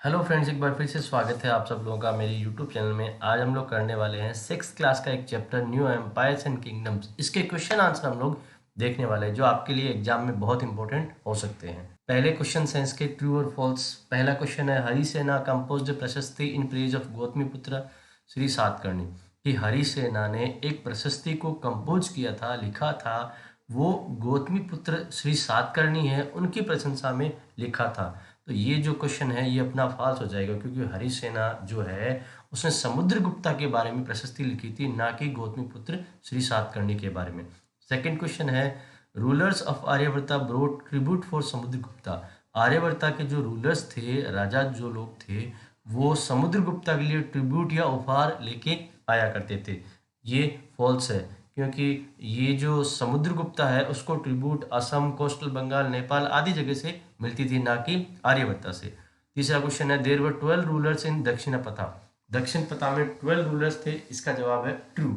Hello friends, एक बार फिर से स्वागत है आप सब लोगों का मेरे यूट्यूब चैनल में। आज हम लोग करने वाले हैं 6th क्लास का एक chapter new empires and kingdoms. इसके क्वेश्चन आंसर हम लोग देखने वाले हैं जो आपके लिए एग्जाम में बहुत इंपॉर्टेंट हो सकते हैं। पहले क्वेश्चन है इसके ट्रू और फॉल्स। पहला क्वेश्चन है, हरिसेना कंपोज्ड प्रशस्ति in praise of Gautamiputra Shri Satakarni. कि हरिसेना ने एक प्रशस्ति को कंपोज किया था, लिखा था, वो गौतमीपुत्र श्री सातकर्णी है उनकी प्रशंसा में लिखा था। तो ये जो क्वेश्चन है ये अपना फॉल्स हो जाएगा, क्योंकि हरिसेना जो है उसने समुद्रगुप्ता के बारे में प्रशस्ति लिखी थी, ना कि गौतमीपुत्र श्री सातकर्णी के बारे में। सेकंड क्वेश्चन है, rulers of Aryavarta brought tribute for Samudragupta. Aryavarta के जो रूलर्स थे, राजा जो लोग थे, वो समुद्रगुप्ता के लिए ट्रिब्यूट या उपहार लेके आया करते थे। ये फॉल्स है, क्योंकि ये जो समुद्रगुप्ता है उसको ट्रिब्यूट असम, कोस्टल बंगाल, नेपाल आदि जगह से मिलती थी, ना कि आर्यवर्ता से। तीसरा क्वेश्चन है, देयर वर 12 रूलर्स इन दक्षिणपथा। दक्षिणपथा में 12 रूलर्स थे, इसका जवाब है ट्रू।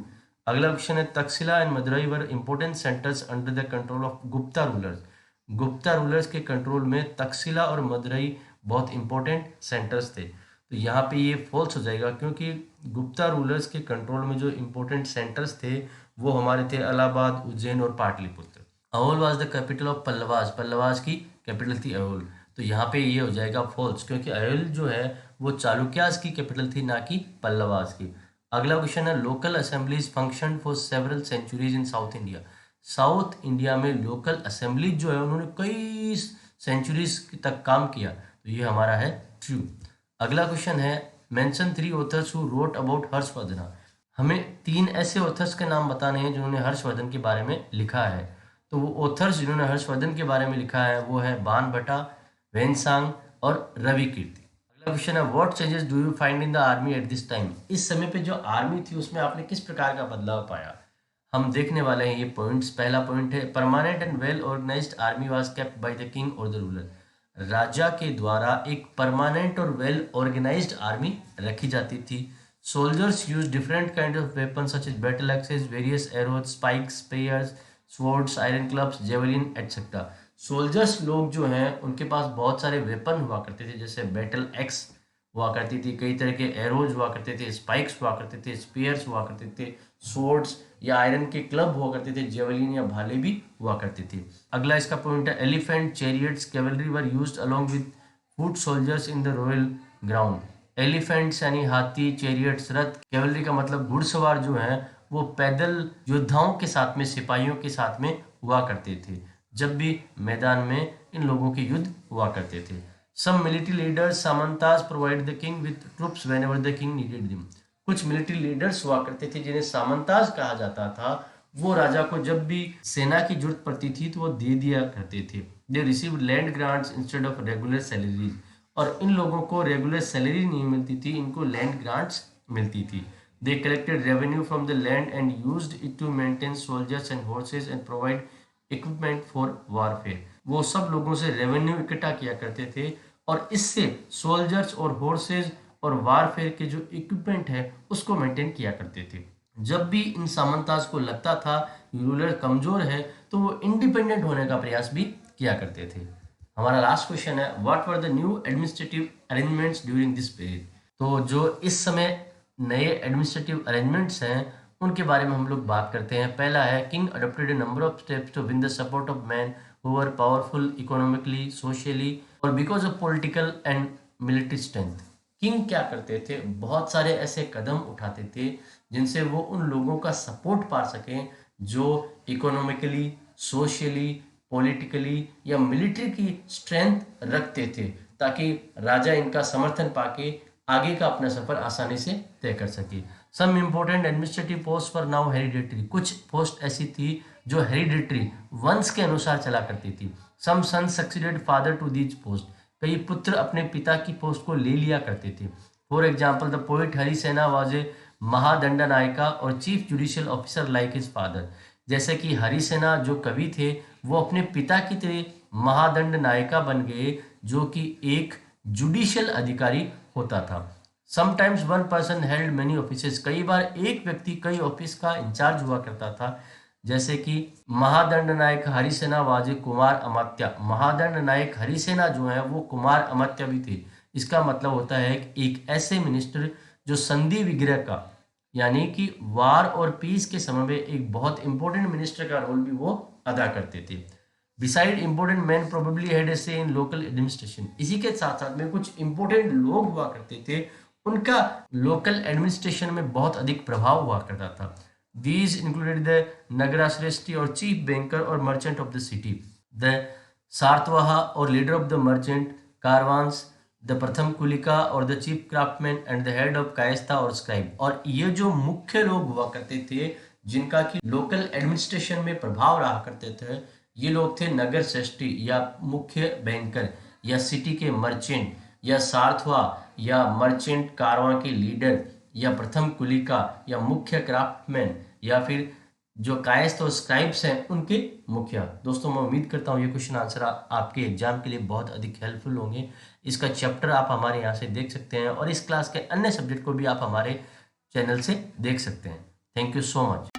अगला क्वेश्चन है, Takshashila and Madurai were important centres under the control of Gupta rulers. Gupta rulers के कंट्रोल में तक्षशिला और मदुरई बहुत इंपॉर्टेंट सेंटर्स थे। तो यहाँ पे ये फॉल्स हो जाएगा, क्योंकि गुप्ता रूलर्स के कंट्रोल में जो इंपॉर्टेंट सेंटर्स थे वो हमारे थे इलाहाबाद, उज्जैन और Pataliputra. Aihole was the capital of Pallavas. Pallavas की कैपिटल थी अहोल। तो यहाँ पे ये हो जाएगा फॉल्स, क्योंकि अहोल जो है वो चालुक्यास की कैपिटल थी, ना कि पल्लवास की। अगला क्वेश्चन है, local assemblies function for several centuries in South India. South India में लोकल असेंबलीज जो है उन्होंने कई सेंचुरीज तक काम किया। तो ये हमारा है ट्रू। अगला क्वेश्चन है, mention 3 authors who wrote about Harshvardhan. हमें 3 ऐसे ऑथर्स के नाम बताने हैं जिन्होंने हर्षवर्धन के बारे में लिखा है। तो वो ऑथर्स जिन्होंने हर्षवर्धन के बारे में लिखा है वो है बाणभट्टा, वेनसांग और रवि कीर्ति। अगला क्वेश्चन है, what changes do you find in the army at this time. इस समय पे जो आर्मी थी उसमें आपने किस प्रकार का बदलाव पाया, हम देखने वाले हैं ये पॉइंट्स। पहला पॉइंट है, permanent and well organised army was kept by the king और द रूलर। राजा के द्वारा एक परमानेंट और वेल ऑर्गेनाइज्ड आर्मी रखी जाती थी। Soldiers use different kind of weapon such as battle axes, various arrows, spikes, spears, swords, iron clubs, javelin et cetera. Soldiers लोग जो हैं उनके पास बहुत सारे वेपन हुआ करते थे, जैसे बैटल एक्स हुआ करती थी, कई तरह के एरोज हुआ करते थे, स्पाइक्स हुआ करते थे, स्पीयर्स हुआ करते थे, स्वॉर्ड्स या आयरन के क्लब हुआ करते थे, जेवलिन या भाले भी हुआ करते थे। अगला इसका पॉइंट है, elephant, chariots, cavalry were used along with foot soldiers in the royal ground. Elephants यानी हाथी, चैरियट्स रथ, कैवलरी का मतलब घुड़सवार जो है वो पैदल योद्धाओं के साथ में, सिपाहियों के साथ में हुआ करते थे जब भी मैदान में इन लोगों के युद्ध हुआ करते थे। Some military leaders samantas provide the king with troops whenever the king needed them. कुछ मिलिट्री लीडर्स हुआ करते थे जिन्हें सामंताज कहा जाता था, वो राजा को जब भी सेना की जरूरत पड़ती थी तो वो दे दिया करते थे। They received land grants instead of regular salaries. और इन लोगों को रेगुलर सैलरी नहीं मिलती थी, इनको लैंड ग्रांट्स मिलती थी। They collected revenue from the land and used it to maintain soldiers and horses and provide equipment for warfare. वो सब लोगों से रेवेन्यू इकट्ठा किया करते थे और इससे सोल्जर्स और हॉर्सेस और वारफेयर के जो इक्विपमेंट है उसको मेंटेन किया करते थे। जब भी इन सामंताज को लगता था रूलर कमजोर है तो वो इंडिपेंडेंट होने का प्रयास भी किया करते थे। हमारा लास्ट क्वेश्चन है, what were the new administrative arrangements during this period. तो जो इस समय नए एडमिनिस्ट्रेटिव अरेंजमेंट्स हैं उनके बारे में हम लोग बात करते हैं। पहला है, king adopted a number of steps to win the support of man who were powerful economically, socially or because of political and military strength. King क्या करते थे, बहुत सारे ऐसे कदम उठाते थे जिनसे वो उन लोगों का सपोर्ट पा सकें जो इकोनॉमिकली, सोशली, पॉलिटिकली या मिलिट्री की स्ट्रेंथ रखते थे, ताकि राजा इनका समर्थन पाके आगे का अपना सफर आसानी से तय कर सके। Some important administrative post for now hereditary. कुछ पोस्ट ऐसी थी जो हेरिडेटरी वंश के अनुसार चला करती थी। Some son succeeded father to these post. कई पुत्र अपने पिता की पोस्ट को ले लिया करते थे। For example, the poet Harisena was a mahadandanayaka or chief judicial officer like his father. जैसे कि हरिसेना जो कवि थे वो अपने पिता की तरह महादंड नायिका बन गए, जो कि एक जुडिशियल अधिकारी होता था। Sometimes one person held many offices. कई बार एक व्यक्ति कई ऑफिस का इंचार्ज हुआ करता था। जैसे कि महादंड नायक हरिसेना वाजे कुमार अमात्य। महादंड नायक हरिसेना जो है वो कुमार अमात्य भी थे। इसका मतलब होता है कि एक ऐसे मिनिस्टर जो संधि विग्रह का यानी कि वार और पीस के समय में एक बहुत इंपॉर्टेंट मिनिस्टर का रोल भी वो अदा करते थे। Beside important man probably had a से इन लोकल एडमिनिस्ट्रेशन, इसी के साथ साथ में कुछ इंपॉर्टेंट लोग हुआ करते थे, उनका लोकल एडमिनिस्ट्रेशन में बहुत अधिक प्रभाव हुआ करता था। These included the nagara shreshthi or chief banker or merchant of the city, the sarthavaha or leader of the merchant caravans, the prathama kulika or the chief craftsman and the head of kayastha or scribe. और ये जो मुख्य लोग हुआ करते थे जिनका कि लोकल एडमिनिस्ट्रेशन में प्रभाव रहा करते थे, ये लोग थे नगर श्रेष्ठी या मुख्य बैंकर या सिटी के मर्चेंट या सारथवा या मर्चेंट कारवां के लीडर या प्रथम कुलिका या मुख्य क्राफ्टमैन या फिर जो कायस्थ और स्क्राइब्स हैं उनके मुखिया। दोस्तों मैं उम्मीद करता हूँ ये क्वेश्चन आंसर आपके एग्जाम के लिए बहुत अधिक हेल्पफुल होंगे। इसका चैप्टर आप हमारे यहाँ से देख सकते हैं और इस क्लास के अन्य सब्जेक्ट को भी आप हमारे चैनल से देख सकते हैं। Thank you so much.